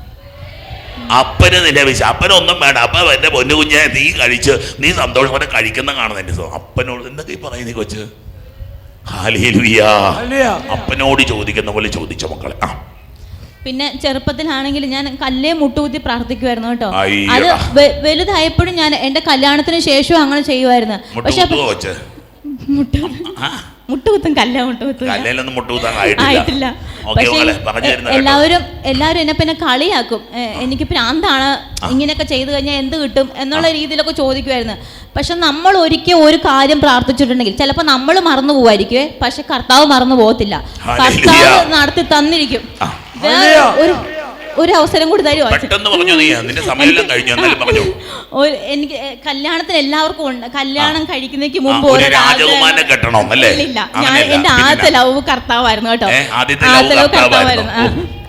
അപ്പന് നിന്നെ അപ്പനൊന്നും വേണ്ട. അപ്പ എൻ്റെ പൊന്നു കുഞ്ഞെ നീ കഴിച്ച് നീ സന്തോഷത്തോടെ കഴിക്കുന്ന കാണുന്ന എൻ്റെ അപ്പനോട് എന്തൊക്കെ പറയുന്നേ കൊച്ച്. ഹല്ലേലൂയ. അപ്പനോട് ചോദിക്കുന്ന പോലെ ചോദിച്ച മക്കളെ. പിന്നെ ചെറുപ്പത്തിലാണെങ്കിൽ ഞാൻ കല്ലേ മുട്ടുകുത്തി പ്രാർത്ഥിക്കുമായിരുന്നു കേട്ടോ. അത് വലുതായപ്പോഴും ഞാൻ എൻ്റെ കല്യാണത്തിന് ശേഷവും അങ്ങനെ ചെയ്യുമായിരുന്നു. പക്ഷെ മുട്ടുകുത്തും ആയിട്ടില്ല. പക്ഷെ എല്ലാവരും എന്നെ പിന്നെ കളിയാക്കും. എനിക്ക് പ്രാന്താണ്, ഇങ്ങനെയൊക്കെ ചെയ്തു കഴിഞ്ഞാൽ എന്ത് കിട്ടും എന്നുള്ള രീതിയിലൊക്കെ ചോദിക്കുമായിരുന്നു. പക്ഷെ നമ്മൾ ഒരിക്കൽ ഒരു കാര്യം പ്രാർത്ഥിച്ചിട്ടുണ്ടെങ്കിൽ ചിലപ്പോൾ നമ്മൾ മറന്നു പോവായിരിക്കുവേ, പക്ഷെ കർത്താവ് മറന്നു പോകത്തില്ല. കർത്താവ് നടത്തി തന്നിരിക്കും. ഒരു അവസരം കൂടി തരുമോ? എനിക്ക് കല്യാണത്തിന് എല്ലാവർക്കും ഉണ്ട്. കല്യാണം കഴിക്കുന്നതിന് മുമ്പ് ഇല്ല, ഞാൻ എന്റെ ആദ്യത്തെ ലവ് കർത്താവായിരുന്നു കേട്ടോ. ആദ്യത്തെ ലവ് കർത്താവായിരുന്നു.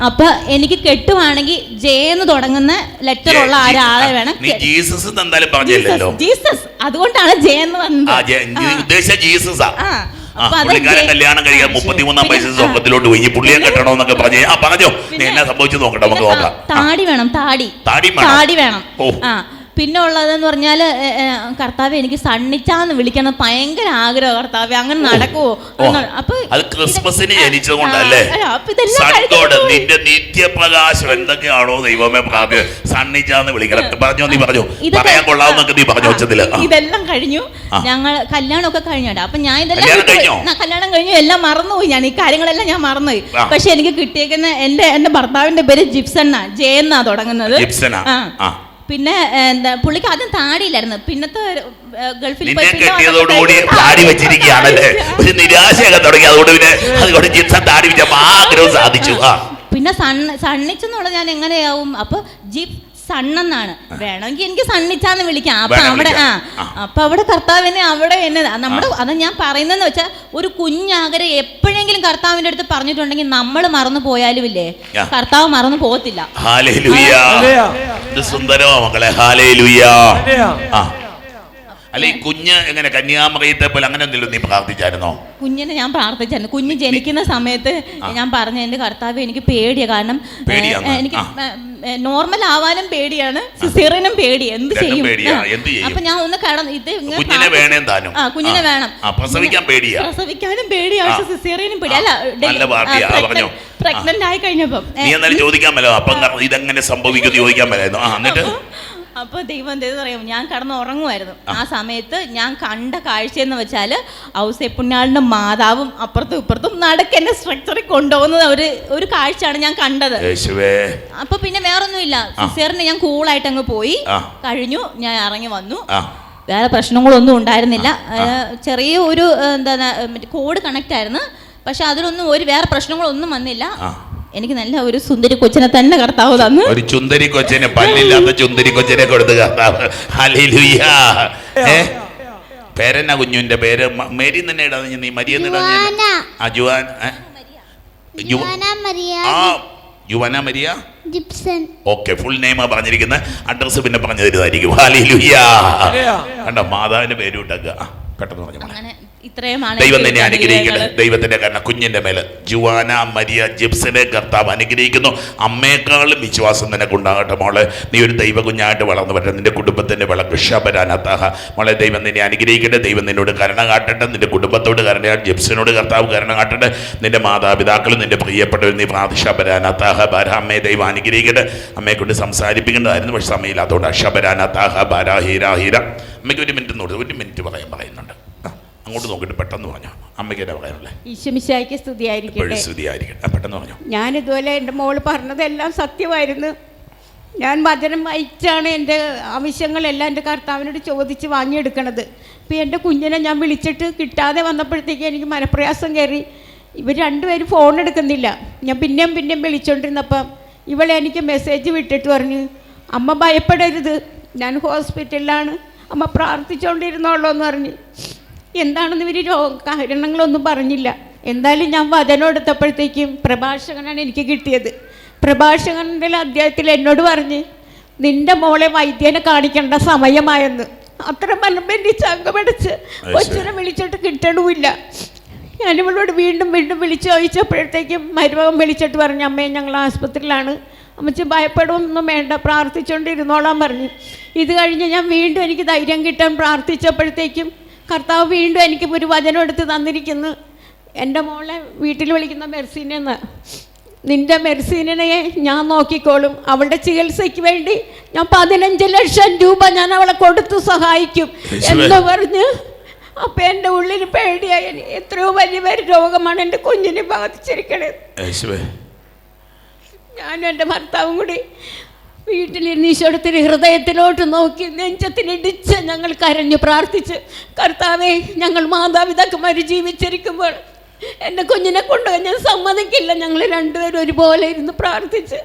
അപ്പൊ എനിക്ക് കെട്ടുവാണെങ്കിൽ ജെന്ന് തുടങ്ങുന്ന ലെറ്റർ ഉള്ള ഒരാളെ വേണം. ജീസസ്, അതുകൊണ്ടാണ് ജെ എന്ന് പറഞ്ഞത്. കല്യാണം കഴിക്കാൻ 33-ാം വയസ്സിൽ സ്വർഗത്തിലോട്ട് പോയി. ഈ പുള്ളിയെ കെട്ടണമെന്നൊക്കെ പറഞ്ഞു. പറഞ്ഞോ എന്നാ സംഭവിച്ചു നോക്കട്ടെ, നമുക്ക് നോക്കാം. താടി വേണം, താടി വേണം. പിന്നെ ഉള്ളതെന്ന് പറഞ്ഞാൽ കർത്താവ് എനിക്ക് സണ്ണിച്ചാന്ന് വിളിക്കണം ഭയങ്കര ആഗ്രഹം. കർത്താവ് അങ്ങനെ നടക്കുവോ? അപ്പൊ അത് ക്രിസ്മസിന് ജനിച്ചതുകൊണ്ടല്ലേ. നിന്റെ നിത്യപ്രകാശം എന്തൊക്കെയാണോ ദൈവമേ സണ്ണിച്ചാന്ന് വിളിക്കണം. പറഞ്ഞോ, നീ പറഞ്ഞു പറയാൻ കൊള്ളാവുന്നൊക്കെ നീ പറഞ്ഞു വെച്ചതില്. ഇതെല്ലാം കഴിഞ്ഞു, ഞങ്ങൾ കല്യാണമൊക്കെ കഴിഞ്ഞോട്ടെ. അപ്പൊ ഞാൻ ഇതെല്ലാം കല്യാണം കഴിഞ്ഞു, എല്ലാം മറന്നുപോയി. ഞാൻ ഈ കാര്യങ്ങളെല്ലാം ഞാൻ മറന്നുപോയി. പക്ഷെ എനിക്ക് കിട്ടിയേക്കുന്ന എന്റെ ഭർത്താവിന്റെ പേര് ജിപ്സണ്ണ, ജെ എന്നാ തുടങ്ങുന്നത്. പിന്നെ എന്താ പുള്ളിക്ക് ആദ്യം താടിയില്ലായിരുന്നു. പിന്നത്തെ ഗൾഫിൽ കെട്ടിയതോടുകൂടി താടി വെച്ചിരിക്കുകയാണല്ലേ. ഒരു നിരാശയൊക്കെ തുടങ്ങി. അതുകൊണ്ട് ജിപ്സൺ താടി വെച്ചപ്പോൾ ആഗ്രഹം സാധിച്ചു. പിന്നെ സണ്ണിച്ചെന്നുള്ളത് ഞാൻ എങ്ങനെയാവും? അപ്പൊ ജിപ് സണ്ണെന്നാണ്. വേണമെങ്കിൽ എനിക്ക് സണ്ണിച്ചാന്ന് വിളിക്കാം. അപ്പൊ അവിടെ കർത്താവിനെ അവിടെ എന്നെ നമ്മുടെ അത് ഞാൻ പറയുന്നതെന്ന് വെച്ചാൽ ഒരു കുഞ്ഞാഗ്രഹം എപ്പോഴെങ്കിലും കർത്താവിന്റെ അടുത്ത് പറഞ്ഞിട്ടുണ്ടെങ്കിൽ നമ്മൾ മറന്നു പോയാലും ഇല്ലേ, കർത്താവ് മറന്നു പോകത്തില്ല. അല്ല ഈ കുഞ്ഞ് എങ്ങനെ കന്യാമറിയത്തെ പോലെ അങ്ങനെ എന്തെങ്കിലും നീ പ്രാർത്ഥിച്ചായിരുന്നോ? കുഞ്ഞിനെ ഞാൻ പ്രാർത്ഥിച്ചായിരുന്നു. കുഞ്ഞ് ജനിക്കുന്ന സമയത്ത് ഞാൻ പറഞ്ഞു, എൻ്റെ കർത്താവ് എനിക്ക് പേടിയാണ്. കാരണം എനിക്ക് നോർമൽ ആവാനും പേടിയാണ്, സിസേറിയനും പേടി. എന്ത് ചെയ്യും? അപ്പൊ ഞാൻ ഒന്ന് കുഞ്ഞിനെ വേണം താനും. കുഞ്ഞിനെ വേണം. പ്രസവിക്കാനും പേടിയാണ്, സിസേറിയനും പേടി. അല്ല, പ്രഗ്നന്റ് ആയി കഴിഞ്ഞപ്പോ ചോദിക്കാൻ പറ്റോ അപ്പം ഇതെങ്ങനെ സംഭവിക്കും ചോദിക്കാൻ പറ്റായിരുന്നു. എന്നിട്ട് അപ്പോൾ ദൈവം എന്തെന്ന് പറയാം, ഞാൻ കിടന്ന് ഉറങ്ങുമായിരുന്നു. ആ സമയത്ത് ഞാൻ കണ്ട കാഴ്ചയെന്ന് വെച്ചാൽ ഔസേപ്പുണ്യാളിന്റെ മാതാവും അപ്പുറത്തും ഇപ്പുറത്തും നടക്കെന്നെ സ്ട്രക്ചറിൽ കൊണ്ടുപോകുന്നത് ഒരു കാഴ്ചയാണ് ഞാൻ കണ്ടത്. അപ്പൊ പിന്നെ വേറൊന്നുമില്ല, സിസേറിന് ഞാൻ കൂളായിട്ട് അങ്ങ് പോയി കഴിഞ്ഞു. ഞാൻ ഇറങ്ങി വന്നു, വേറെ പ്രശ്നങ്ങളൊന്നും ഉണ്ടായിരുന്നില്ല. ചെറിയ ഒരു കോഡ് കണക്ട് ആയിരുന്നു, പക്ഷെ അതിലൊന്നും വേറെ പ്രശ്നങ്ങളൊന്നും വന്നില്ല. എനിക്ക് നല്ല ഒരു സുന്ദരി കൊച്ചിനെ തന്നെ കർത്താവ് തന്നു. ഒരു ചുന്ദരി കൊച്ചിനെ, പല്ലില്ലാത്ത ചുന്ദരി കൊച്ചിനെ കൊടുത്ത് കർത്താവ്. ഹല്ലേലൂയ. പേരെന്നാ കുഞ്ഞുവിന്റെ പേര്? മേരി തന്നെ ഇടാ നീ, Maria Yuvana Maria Jipson. Okay, full നെയിമാ പറഞ്ഞിരിക്കുന്നത്. അഡ്രസ് പിന്നെ പറഞ്ഞു തരുന്നതായിരിക്കും. ഹല്ലേലൂയ. കണ്ടോ, മാതാവിന്റെ പേര് ഇട്ടേക്കുക. പെട്ടെന്ന് പറഞ്ഞു. ദൈവം തന്നെ അനുഗ്രഹിക്കട്ടെ. ദൈവത്തിന്റെ കാരണം കുഞ്ഞിന്റെ മേലെ ജുവാന മരിയ ജിപ്സിനെ കർത്താവ് അനുഗ്രഹിക്കുന്നു. അമ്മയെക്കാളും വിശ്വാസം നിനക്ക് ഉണ്ടാകട്ടെ മോളെ. നീ ഒരു ദൈവ കുഞ്ഞായിട്ട് വളർന്നു വരട്ടെ. നിന്റെ കുടുംബത്തിന്റെ വിളക്ക് ഷബരാനത്താഹ. മോളെ ദൈവം നിന്നെ അനുഗ്രഹിക്കട്ടെ. ദൈവം നിന്നോട് കരുണ കാട്ടട്ടെ. നിന്റെ കുടുംബത്തോട് കരുണ, ജിപ്സിനോട് കർത്താവ് കരുണ കാട്ടട്ടെ. നിന്റെ മാതാപിതാക്കളും നിന്റെ പ്രിയപ്പെട്ടവർ നീ ഷബരാനത്താഹ ബാര. അമ്മയെ ദൈവം അനുഗ്രഹിക്കട്ടെ. അമ്മയെ കൊണ്ട് സംസാരിപ്പിക്കേണ്ടതായിരുന്നു, പക്ഷെ സമയമില്ലാത്തതുകൊണ്ട് ഷബരാനത്താഹ ബാര ഹീര ഹീര. അമ്മയ്ക്ക് ഒരു മിനിറ്റ് പറയുന്നുണ്ട്. അങ്ങോട്ട് നോക്കിയിട്ട് പെട്ടെന്ന് പറഞ്ഞു. അമ്മയ്ക്ക് എന്താ പറയാനുള്ളത്? ഈശോമിശിഹായ്ക്ക് സ്തുതിയായിരിക്കട്ടെ. പെട്ടെന്ന് പറഞ്ഞു. ഞാനിതുപോലെ എൻ്റെ മോള് പറഞ്ഞതെല്ലാം സത്യമായിരുന്നു. ഞാൻ വചനം വായിച്ചാണ് എൻ്റെ ആവശ്യങ്ങളെല്ലാം എൻ്റെ കർത്താവിനോട് ചോദിച്ച് വാങ്ങിയെടുക്കണത്. ഇപ്പോൾ എൻ്റെ കുഞ്ഞിനെ ഞാൻ വിളിച്ചിട്ട് കിട്ടാതെ വന്നപ്പോഴത്തേക്ക് എനിക്ക് മനപ്രയാസം കയറി. ഇവർ രണ്ടുപേരും ഫോൺ എടുക്കുന്നില്ല. ഞാൻ പിന്നെയും വിളിച്ചുകൊണ്ടിരുന്നപ്പം ഇവളെ എനിക്ക് മെസ്സേജ് വിട്ടിട്ട് പറഞ്ഞു, അമ്മ ഭയപ്പെടരുത്, ഞാൻ ഹോസ്പിറ്റലിലാണ്, അമ്മ പ്രാർത്ഥിച്ചുകൊണ്ടിരുന്നോളൂ എന്ന് പറഞ്ഞു. എന്താണെന്ന് ഇവർ കാരണങ്ങളൊന്നും പറഞ്ഞില്ല. എന്തായാലും ഞാൻ വചനം എടുത്തപ്പോഴത്തേക്കും പ്രഭാഷകനാണ് എനിക്ക് കിട്ടിയത്. പ്രഭാഷകൻ്റെ അധ്യായത്തിൽ എന്നോട് പറഞ്ഞ്, നിൻ്റെ മോളെ വൈദ്യനെ കാണിക്കേണ്ട സമയമായെന്ന്. അത്ര മനമ്പെൻ്റെ ചങ്കമടിച്ച് കൊച്ചിനെ വിളിച്ചിട്ട് കിട്ടണമില്ല. ഞാനിവളോട് വീണ്ടും വിളിച്ച് ചോദിച്ചപ്പോഴത്തേക്കും മരുമകൻ വിളിച്ചിട്ട് പറഞ്ഞു, അമ്മയെ ഞങ്ങൾ ആശുപത്രിയിലാണ്, അമ്മച്ചി ഭയപ്പെടുമൊന്നും വേണ്ട, പ്രാർത്ഥിച്ചുകൊണ്ടിരുന്നോളാൻ പറഞ്ഞു. ഇത് കഴിഞ്ഞ് ഞാൻ വീണ്ടും എനിക്ക് ധൈര്യം കിട്ടാൻ പ്രാർത്ഥിച്ചപ്പോഴത്തേക്കും കർത്താവ് വീണ്ടും എനിക്ക് ഒരു വചനം എടുത്ത് തന്നിരിക്കുന്നു. എൻ്റെ മോളെ വീട്ടിൽ വിളിക്കുന്ന മെർസീനെന്ന്, നിൻ്റെ മെർസീനെ ഞാൻ നോക്കിക്കോളും, അവളുടെ ചികിത്സയ്ക്ക് വേണ്ടി ഞാൻ 15 ലക്ഷം രൂപ ഞാൻ അവളെ കൊടുത്ത് സഹായിക്കും എന്ന് പറഞ്ഞ്. അപ്പം എൻ്റെ ഉള്ളിൽ പേടിയായി. എത്രയോ വലിയ രോഗമാണ് എൻ്റെ കുഞ്ഞിനെ ബാധിച്ചിരിക്കണത്. ഞാനും എൻ്റെ ഭർത്താവും കൂടി വീട്ടിലിരുന്ന് ഈശോടത്തിന് ഹൃദയത്തിലോട്ട് നോക്കി നെഞ്ചത്തിലിടിച്ച് ഞങ്ങൾ കരഞ്ഞു പ്രാർത്ഥിച്ച്, കർത്താവേ, ഞങ്ങൾ മാതാപിതാക്കന്മാർ ജീവിച്ചിരിക്കുമ്പോൾ എൻ്റെ കുഞ്ഞിനെ കൊണ്ടുപോയി ഞാൻ സമ്മതിക്കില്ല. ഞങ്ങൾ രണ്ടുപേരും ഒരുപോലെ ഇരുന്ന് പ്രാർത്ഥിച്ച്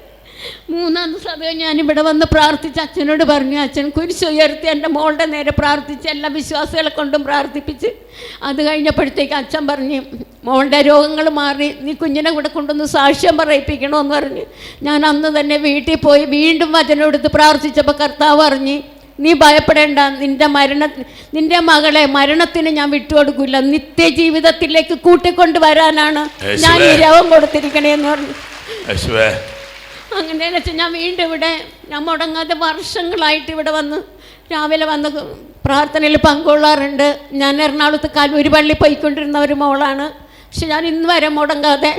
3-ാം ദിവസം ഞാനിവിടെ വന്ന് പ്രാർത്ഥിച്ച് അച്ഛനോട് പറഞ്ഞു. അച്ഛൻ കുരിശുയർത്തി എൻ്റെ മോളുടെ നേരെ പ്രാർത്ഥിച്ച് എല്ലാ വിശ്വാസികളെ കൊണ്ടും പ്രാർത്ഥിപ്പിച്ച്. അത് കഴിഞ്ഞപ്പോഴത്തേക്ക് അച്ഛൻ പറഞ്ഞു, മോളുടെ രോഗങ്ങൾ മാറി, നീ കുഞ്ഞിനെ കൂടെ കൊണ്ടൊന്ന് സാക്ഷ്യം പറയിപ്പിക്കണമെന്ന് പറഞ്ഞു. ഞാൻ അന്ന് തന്നെ വീട്ടിൽ പോയി വീണ്ടും വചനം എടുത്ത് പ്രാർത്ഥിച്ചപ്പോൾ കർത്താവ് പറഞ്ഞു, നീ ഭയപ്പെടേണ്ട, നിന്റെ മകളെ മരണത്തിന് ഞാൻ വിട്ടുകൊടുക്കില്ല, നിത്യജീവിതത്തിലേക്ക് കൂട്ടിക്കൊണ്ടുവരാനാണ് ഞാൻ ഈ രോഗം കൊടുത്തിരിക്കണേന്ന് പറഞ്ഞു. അങ്ങനെ വെച്ചാൽ ഞാൻ വീണ്ടും ഇവിടെ ഞാൻ മുടങ്ങാതെ വർഷങ്ങളായിട്ട് ഇവിടെ വന്ന് രാവിലെ വന്ന് പ്രാർത്ഥനയിൽ പങ്കുകൊള്ളാറുണ്ട്. ഞാൻ എറണാകുളത്ത് കാൽവരി പള്ളി പോയിക്കൊണ്ടിരുന്ന ഒരു മോളാണ്. പക്ഷെ ഞാൻ ഇന്ന് വരെ മുടങ്ങാതെ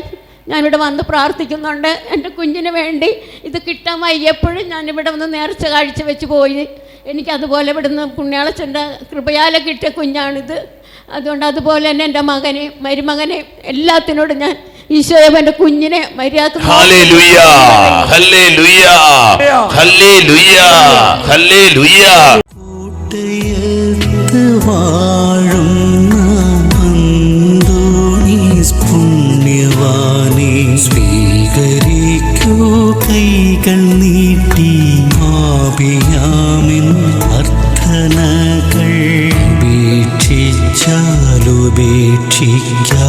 ഞാനിവിടെ വന്ന് പ്രാർത്ഥിക്കുന്നുണ്ട്. എൻ്റെ കുഞ്ഞിന് വേണ്ടി ഇത് കിട്ടാൻ വൈകിയപ്പോഴും ഞാനിവിടെ വന്ന് നേർച്ച കാഴ്ച വെച്ച് പോയി. എനിക്കതുപോലെ ഇവിടുന്ന് പുണ്യാളച്ചൻ്റെ കൃപയാലെ കിട്ടിയ കുഞ്ഞാണിത്. അതുകൊണ്ട് അതുപോലെ തന്നെ എൻ്റെ മകനെ മരുമകനെ എല്ലാത്തിനോടും ഞാൻ ഈശോയെ എൻ്റെ കുഞ്ഞിനെ മര്യാദ സ്വീകരിക്കൂ കൈകൾ നീട്ടി ആപിയാമിൻ അർത്ഥനകൾ ഉപേക്ഷിച്ചാലുപേക്ഷിക്കാ